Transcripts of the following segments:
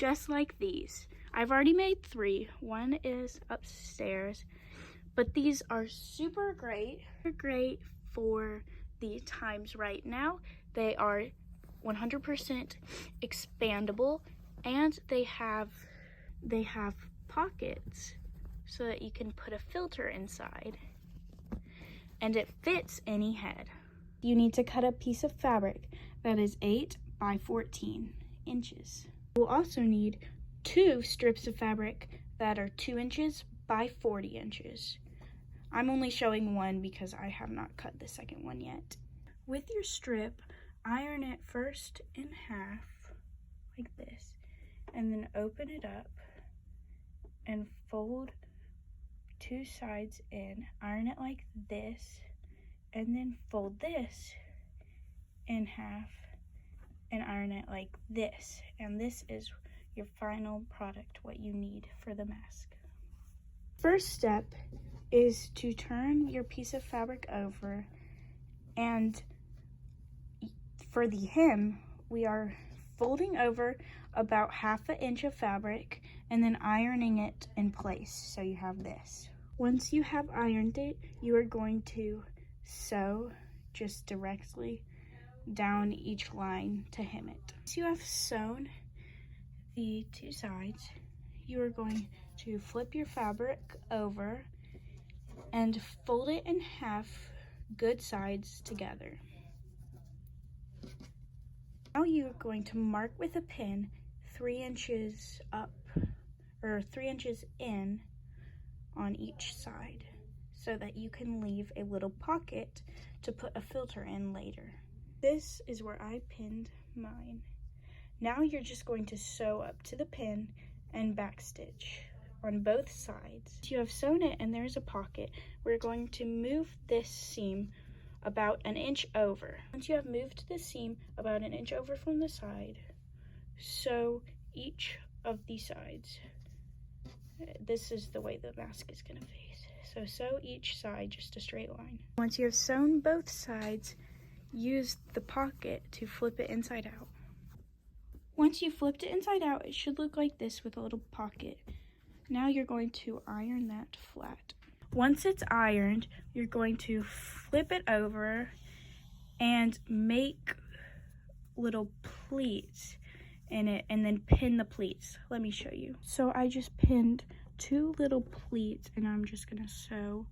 just like these. I've already made 3. One is upstairs, but these are super great. They're great for the times right now. They are 100% expandable, and they have pockets so that you can put a filter inside, and it fits any head. You need to cut a piece of fabric that is 8 by 14 inches. You'll also need 2 strips of fabric that are 2 inches by 40 inches. I'm only showing one because I have not cut the second one yet. With your strip, iron it first in half like this, and then open it up and fold 2 sides in. Iron it like this, and then fold this in half and iron it like this. And this is your final product, what you need for the mask. First step is to turn your piece of fabric over, and for the hem, we are folding over about 1/2 inch of fabric and then ironing it in place, so you have this. Once you have ironed it, you are going to sew just directly down each line to hem it. Once you have sewn the 2 sides, you are going to flip your fabric over and fold it in half, good sides together. Now you're going to mark with a pin 3 inches up, or 3 inches in on each side, so that you can leave a little pocket to put a filter in later. This is where I pinned mine. Now you're just going to sew up to the pin and backstitch on both sides. Once you have sewn it and there's a pocket, we're going to move this seam about 1 inch over. Once you have moved the seam about 1 inch over from the side, sew each of the sides. This is the way the mask is going to face. So sew each side just a straight line. Once you have sewn both sides, use the pocket to flip it inside out. Once you flipped it inside out, it should look like this with a little pocket. Now you're going to iron that flat. Once it's ironed, you're going to flip it over and make little pleats in it, and then pin the pleats. Let me show you. So I just pinned 2 little pleats, and I'm just gonna sew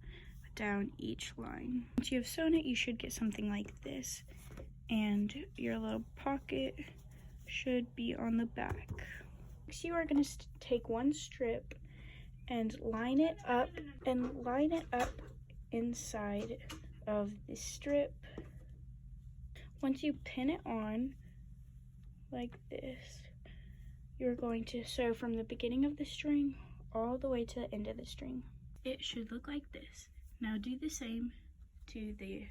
down each line. Once you have sewn it, you should get something like this, and your little pocket should be on the back. Next, you are gonna take 1 strip and line it up inside of the strip. Once you pin it on like this, you're going to sew from the beginning of the string all the way to the end of the string. It should look like this. Now do the same to the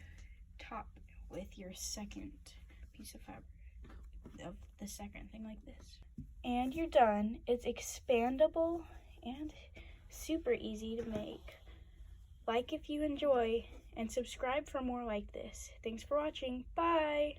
top with your second piece of fabric, of the second thing like this. And you're done. It's expandable and super easy to make. Like if you enjoy, and subscribe for more like this. Thanks for watching. Bye!